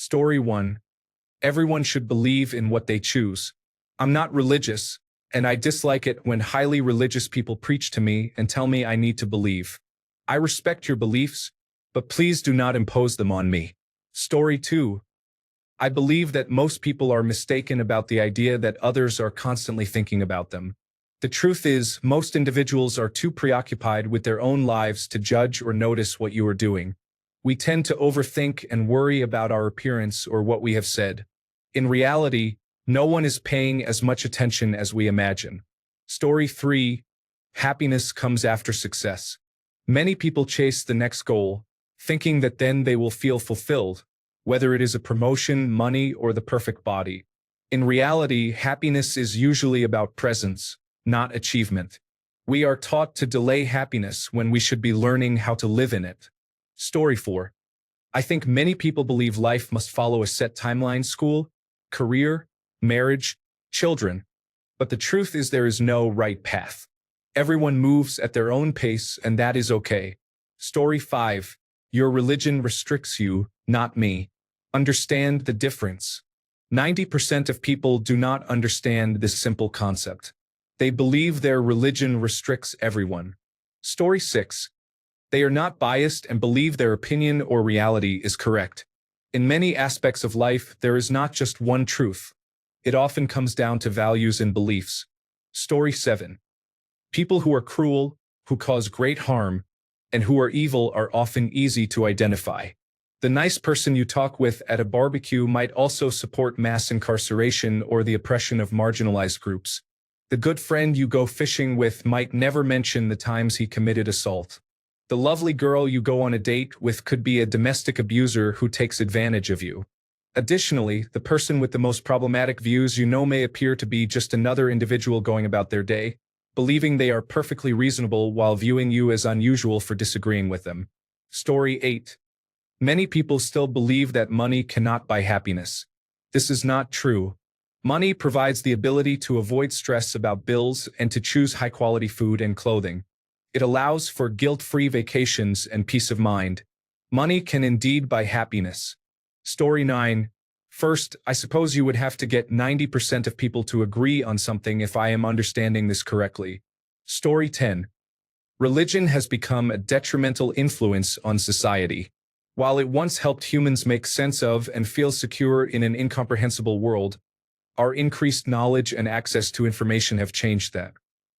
Story 1. Everyone should believe in what they choose. I'm not religious, and I dislike it when highly religious people preach to me and tell me I need to believe. I respect your beliefs, but please do not impose them on me. Story 2. I believe that most people are mistaken about the idea that others are constantly thinking about them. The truth is, most individuals are too preoccupied with their own lives to judge or notice what you are doing. We tend to overthink and worry about our appearance or what we have said. In reality, no one is paying as much attention as we imagine. Story 3. Happiness comes after success. Many people chase the next goal, thinking that then they will feel fulfilled, whether it is a promotion, money, or the perfect body. In reality, happiness is usually about presence, not achievement. We are taught to delay happiness when we should be learning how to live in it. Story 4. I think many people believe life must follow a set timeline: school, career, marriage, children. But the truth is there is no right path. Everyone moves at their own pace, and that is okay. Story 5. Your religion restricts you, not me. Understand the difference. 90% of people do not understand this simple concept. They believe their religion restricts everyone. Story 6. They are not biased and believe their opinion or reality is correct. In many aspects of life, there is not just one truth. It often comes down to values and beliefs. Story 7. People who are cruel, who cause great harm, and who are evil are often easy to identify. The nice person you talk with at a barbecue might also support mass incarceration or the oppression of marginalized groups. The good friend you go fishing with might never mention the times he committed assault. The lovely girl you go on a date with could be a domestic abuser who takes advantage of you. Additionally, the person with the most problematic views may appear to be just another individual going about their day, believing they are perfectly reasonable while viewing you as unusual for disagreeing with them. Story 8. Many people still believe that money cannot buy happiness. This is not true. Money provides the ability to avoid stress about bills and to choose high-quality food and clothing. It allows for guilt-free vacations and peace of mind. Money can indeed buy happiness. Story 9. First, I suppose you would have to get 90% of people to agree on something if I am understanding this correctly. Story 10. Religion has become a detrimental influence on society. While it once helped humans make sense of and feel secure in an incomprehensible world, our increased knowledge and access to information have changed that.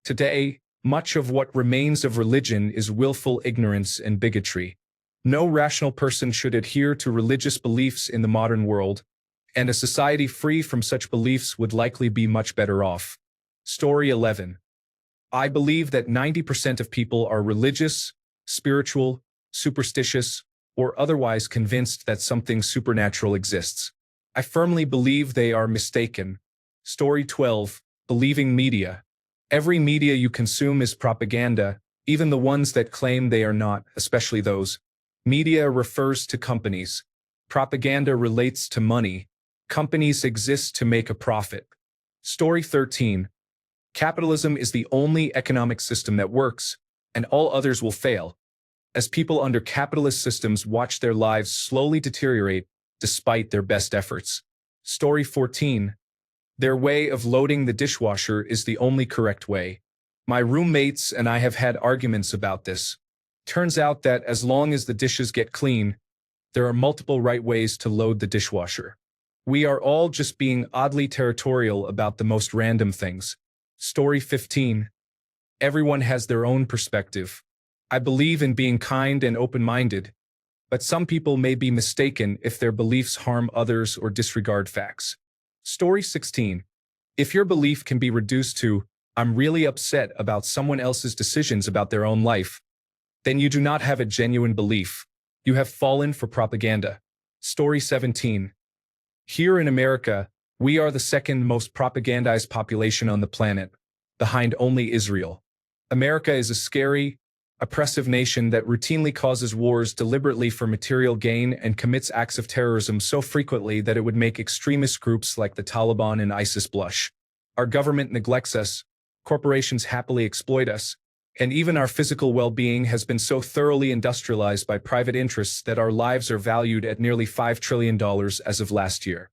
Today, much of what remains of religion is willful ignorance and bigotry. No rational person should adhere to religious beliefs in the modern world, and a society free from such beliefs would likely be much better off. Story 11. I believe that 90% of people are religious, spiritual, superstitious, or otherwise convinced that something supernatural exists. I firmly believe they are mistaken. Story 12. Believing media. Every media you consume is propaganda, even the ones that claim they are not, especially those. Media refers to companies. Propaganda relates to money. Companies exist to make a profit. Story 13. Capitalism is the only economic system that works, and all others will fail, as people under capitalist systems watch their lives slowly deteriorate despite their best efforts. Story 14. Their way of loading the dishwasher is the only correct way. My roommates and I have had arguments about this. Turns out that as long as the dishes get clean, there are multiple right ways to load the dishwasher. We are all just being oddly territorial about the most random things. Story 15. Everyone has their own perspective. I believe in being kind and open-minded, but some people may be mistaken if their beliefs harm others or disregard facts. Story 16. If your belief can be reduced to, "I'm really upset about someone else's decisions about their own life," then you do not have a genuine belief. You have fallen for propaganda. Story 17. Here in America, we are the second most propagandized population on the planet, behind only Israel. America is a scary, oppressive nation that routinely causes wars deliberately for material gain and commits acts of terrorism so frequently that it would make extremist groups like the Taliban and ISIS blush. Our government neglects us, corporations happily exploit us, And even our physical well-being has been so thoroughly industrialized by private interests that our lives are valued at nearly $5 trillion as of last year.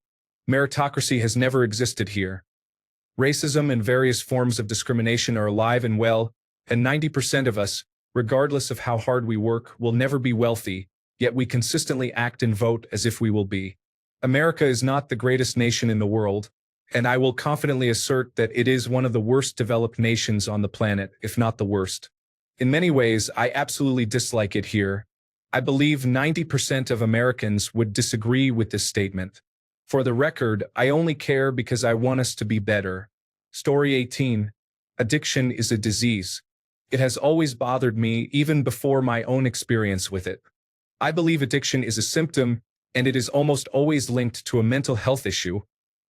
Meritocracy has never existed here. Racism and various forms of discrimination are alive and well, and 90% of us, regardless of how hard we work, will never be wealthy, yet we consistently act and vote as if we will be. America is not the greatest nation in the world, and I will confidently assert that it is one of the worst developed nations on the planet, if not the worst. In many ways, I absolutely dislike it here. I believe 90% of Americans would disagree with this statement. For the record, I only care because I want us to be better. Story 18. Addiction is a disease. It has always bothered me, even before my own experience with it. I believe addiction is a symptom, and it is almost always linked to a mental health issue,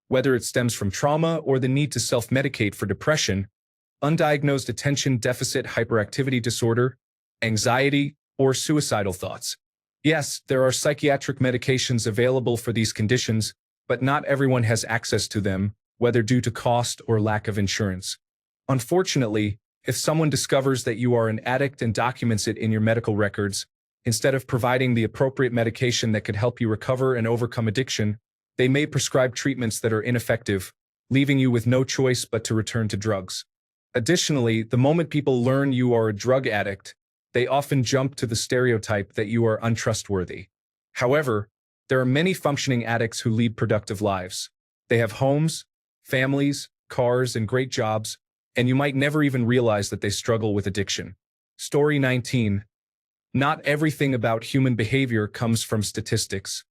whether it stems from trauma or the need to self-medicate for depression, undiagnosed attention deficit hyperactivity disorder, anxiety, or suicidal thoughts. Yes, there are psychiatric medications available for these conditions, but not everyone has access to them, whether due to cost or lack of insurance. Unfortunately, if someone discovers that you are an addict and documents it in your medical records, instead of providing the appropriate medication that could help you recover and overcome addiction, they may prescribe treatments that are ineffective, leaving you with no choice but to return to drugs. Additionally, the moment people learn you are a drug addict, they often jump to the stereotype that you are untrustworthy. However, there are many functioning addicts who lead productive lives. They have homes, families, cars, and great jobs, and you might never even realize that they struggle with addiction. Story 19. Not everything about human behavior comes from statistics.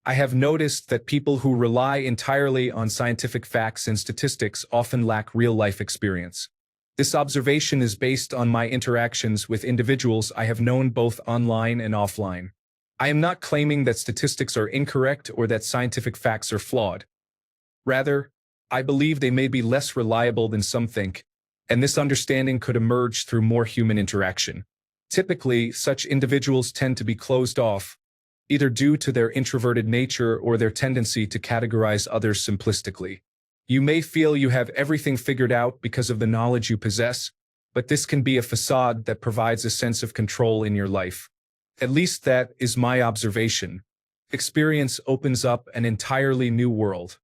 I have noticed that people who rely entirely on scientific facts and statistics often lack real-life experience. This observation is based on my interactions with individuals I have known both online and offline. I am not claiming that statistics are incorrect or that scientific facts are flawed. Rather, I believe they may be less reliable than some think, and this understanding could emerge through more human interaction. Typically, such individuals tend to be closed off, either due to their introverted nature or their tendency to categorize others simplistically. You may feel you have everything figured out because of the knowledge you possess, but this can be a facade that provides a sense of control in your life. At least that is my observation. Experience opens up an entirely new world.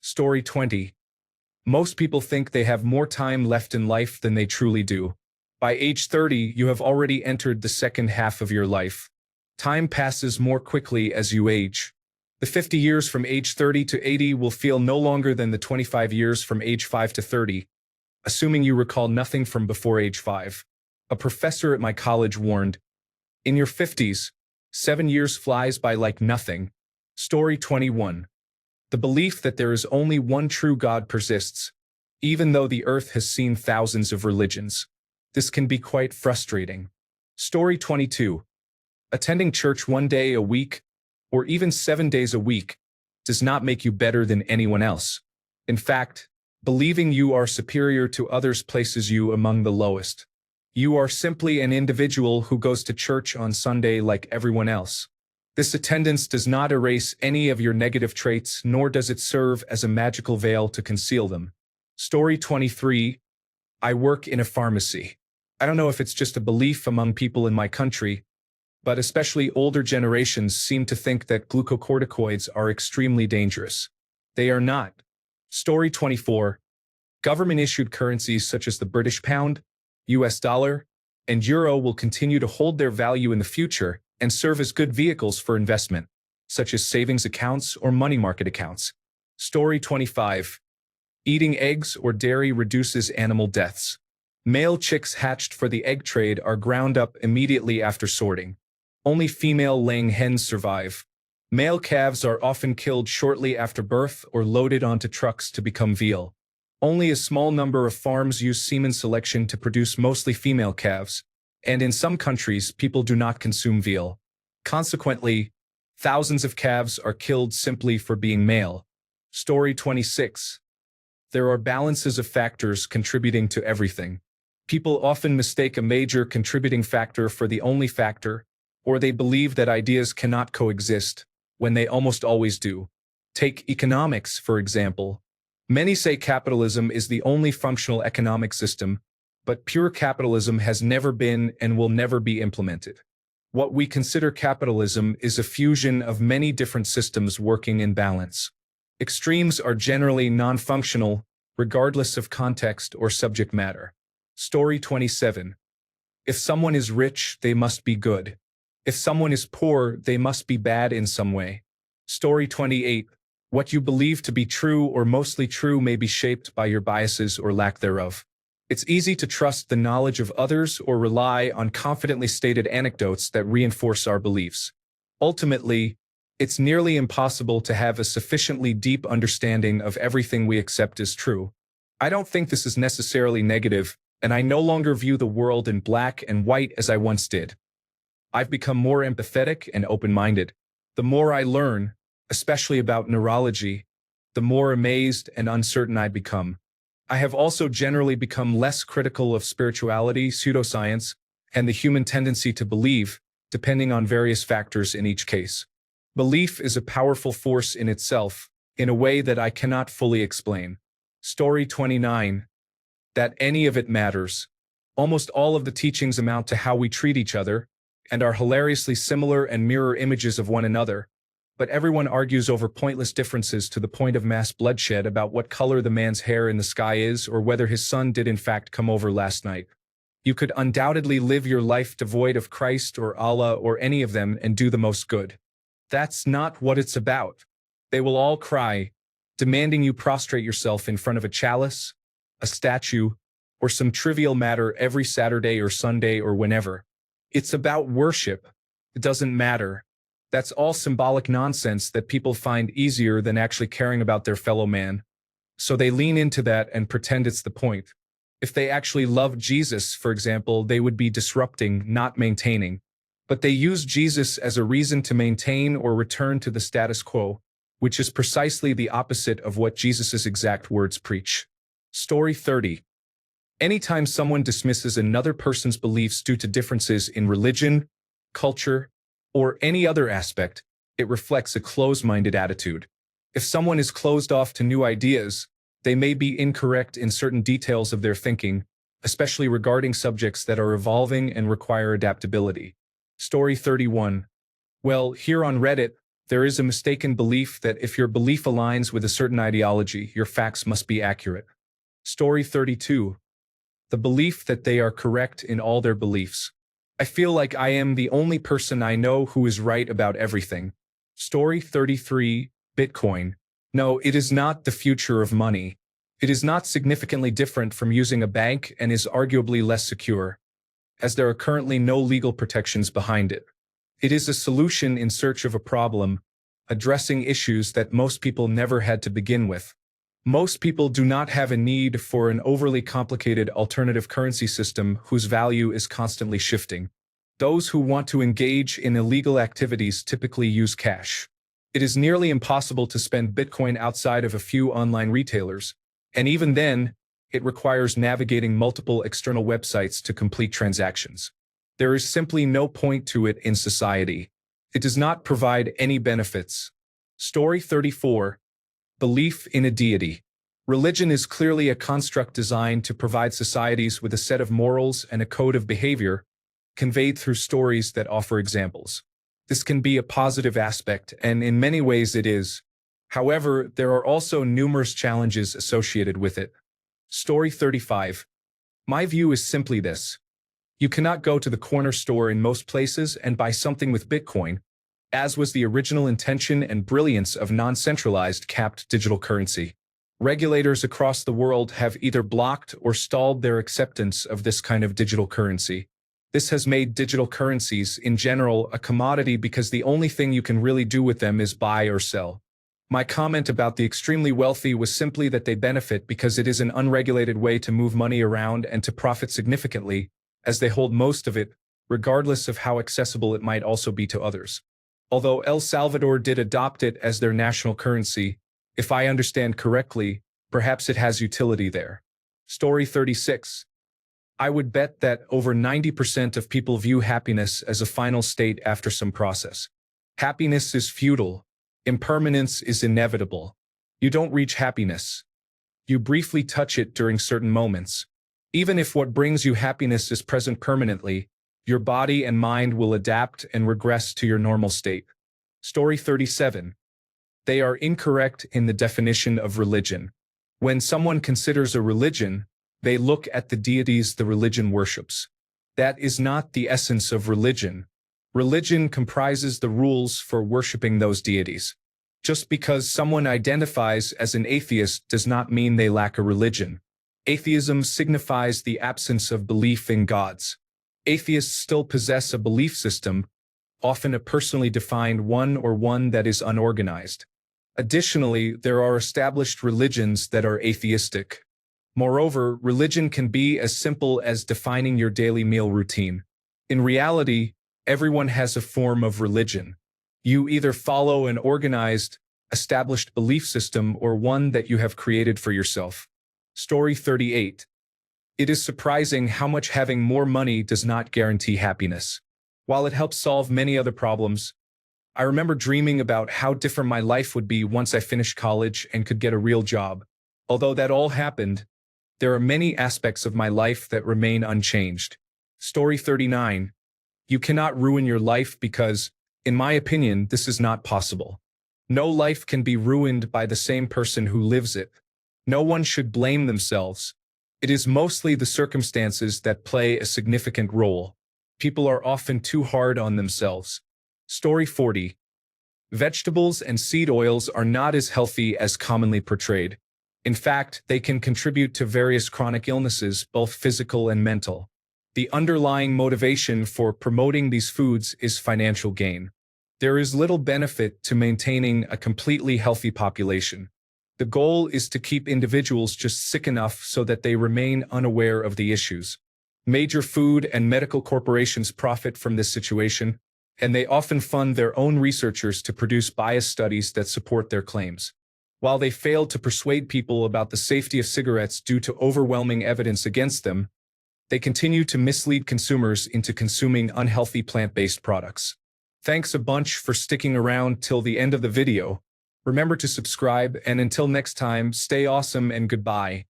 Story 20. Most people think they have more time left in life than they truly do. By age 30, you have already entered the second half of your life. Time passes more quickly as you age. The 50 years from age 30 to 80 will feel no longer than the 25 years from age 5 to 30, assuming you recall nothing from before age 5. A professor at my college warned, "In your 50s, 7 years flies by like nothing." Story 21. The belief that there is only one true God persists, even though the earth has seen thousands of religions. This can be quite frustrating. Story 22. Attending church 1 day a week, or even 7 days a week, does not make you better than anyone else. In fact, believing you are superior to others places you among the lowest. You are simply an individual who goes to church on Sunday like everyone else. This attendance does not erase any of your negative traits, nor does it serve as a magical veil to conceal them. Story 23. I work in a pharmacy. I don't know if it's just a belief among people in my country, but especially older generations seem to think that glucocorticoids are extremely dangerous. They are not. Story 24. Government-issued currencies such as the British pound, US dollar, and euro will continue to hold their value in the future and serve as good vehicles for investment, such as savings accounts or money market accounts. Story 25. Eating eggs or dairy reduces animal deaths. Male chicks hatched for the egg trade are ground up immediately after sorting. Only female laying hens survive. Male calves are often killed shortly after birth or loaded onto trucks to become veal. Only a small number of farms use semen selection to produce mostly female calves, and in some countries people do not consume veal. Consequently, thousands of calves are killed simply for being male. Story 26. There are balances of factors contributing to everything. People often mistake a major contributing factor for the only factor, or they believe that ideas cannot coexist, when they almost always do. Take economics, for example. Many say capitalism is the only functional economic system, but pure capitalism has never been and will never be implemented. What we consider capitalism is a fusion of many different systems working in balance. Extremes are generally non-functional, regardless of context or subject matter. Story 27. If someone is rich, they must be good. If someone is poor, they must be bad in some way. Story 28. What you believe to be true or mostly true may be shaped by your biases or lack thereof. It's easy to trust the knowledge of others or rely on confidently stated anecdotes that reinforce our beliefs. Ultimately, it's nearly impossible to have a sufficiently deep understanding of everything we accept as true. I don't think this is necessarily negative, and I no longer view the world in black and white as I once did. I've become more empathetic and open-minded. The more I learn, especially about neurology, the more amazed and uncertain I become. I have also generally become less critical of spirituality, pseudoscience, and the human tendency to believe, depending on various factors in each case. Belief is a powerful force in itself, in a way that I cannot fully explain. Story 29. That any of it matters. Almost all of the teachings amount to how we treat each other, and are hilariously similar and mirror images of one another. But everyone argues over pointless differences to the point of mass bloodshed about what color the man's hair in the sky is or whether his son did in fact come over last night. You could undoubtedly live your life devoid of Christ or Allah or any of them and do the most good. That's not what it's about. They will all cry, demanding you prostrate yourself in front of a chalice, a statue, or some trivial matter every Saturday or Sunday or whenever. It's about worship. It doesn't matter. That's all symbolic nonsense that people find easier than actually caring about their fellow man. So they lean into that and pretend it's the point. If they actually loved Jesus, for example, they would be disrupting, not maintaining. But they use Jesus as a reason to maintain or return to the status quo, which is precisely the opposite of what Jesus' exact words preach. Story 30. Anytime someone dismisses another person's beliefs due to differences in religion, culture, or any other aspect, it reflects a closed-minded attitude. If someone is closed off to new ideas, they may be incorrect in certain details of their thinking, especially regarding subjects that are evolving and require adaptability. Story 31. Well, here on Reddit, there is a mistaken belief that if your belief aligns with a certain ideology, your facts must be accurate. Story 32. The belief that they are correct in all their beliefs. I feel like I am the only person I know who is right about everything. Story 33. Bitcoin. No, it is not the future of money. It is not significantly different from using a bank and is arguably less secure, as there are currently no legal protections behind it. It is a solution in search of a problem, addressing issues that most people never had to begin with. Most people do not have a need for an overly complicated alternative currency system whose value is constantly shifting. Those who want to engage in illegal activities typically use cash. It is nearly impossible to spend Bitcoin outside of a few online retailers, and even then, it requires navigating multiple external websites to complete transactions. There is simply no point to it in society. It does not provide any benefits. Story 34. Belief in a deity. Religion is clearly a construct designed to provide societies with a set of morals and a code of behavior, conveyed through stories that offer examples. This can be a positive aspect, and in many ways it is. However, there are also numerous challenges associated with it. Story 35. My view is simply this. You cannot go to the corner store in most places and buy something with Bitcoin, as was the original intention and brilliance of non-centralized capped digital currency. Regulators across the world have either blocked or stalled their acceptance of this kind of digital currency. This has made digital currencies, in general, a commodity because the only thing you can really do with them is buy or sell. My comment about the extremely wealthy was simply that they benefit because it is an unregulated way to move money around and to profit significantly, as they hold most of it, regardless of how accessible it might also be to others. Although El Salvador did adopt it as their national currency, if I understand correctly, perhaps it has utility there. Story 36. I would bet that over 90% of people view happiness as a final state after some process. Happiness is futile. Impermanence is inevitable. You don't reach happiness. You briefly touch it during certain moments. Even if what brings you happiness is present permanently, your body and mind will adapt and regress to your normal state. Story 37. They are incorrect in the definition of religion. When someone considers a religion, they look at the deities the religion worships. That is not the essence of religion. Religion comprises the rules for worshiping those deities. Just because someone identifies as an atheist does not mean they lack a religion. Atheism signifies the absence of belief in gods. Atheists still possess a belief system, often a personally defined one or one that is unorganized. Additionally, there are established religions that are atheistic. Moreover, religion can be as simple as defining your daily meal routine. In reality, everyone has a form of religion. You either follow an organized, established belief system or one that you have created for yourself. Story 38. It is surprising how much having more money does not guarantee happiness. While it helps solve many other problems, I remember dreaming about how different my life would be once I finished college and could get a real job. Although that all happened, there are many aspects of my life that remain unchanged. Story 39. You cannot ruin your life because, in my opinion, this is not possible. No life can be ruined by the same person who lives it. No one should blame themselves. It is mostly the circumstances that play a significant role. People are often too hard on themselves. Story 40. Vegetables and seed oils are not as healthy as commonly portrayed. In fact, they can contribute to various chronic illnesses, both physical and mental. The underlying motivation for promoting these foods is financial gain. There is little benefit to maintaining a completely healthy population. The goal is to keep individuals just sick enough so that they remain unaware of the issues. Major food and medical corporations profit from this situation, and they often fund their own researchers to produce biased studies that support their claims. While they fail to persuade people about the safety of cigarettes due to overwhelming evidence against them, they continue to mislead consumers into consuming unhealthy plant-based products. Thanks a bunch for sticking around till the end of the video. Remember to subscribe, and until next time, stay awesome and goodbye.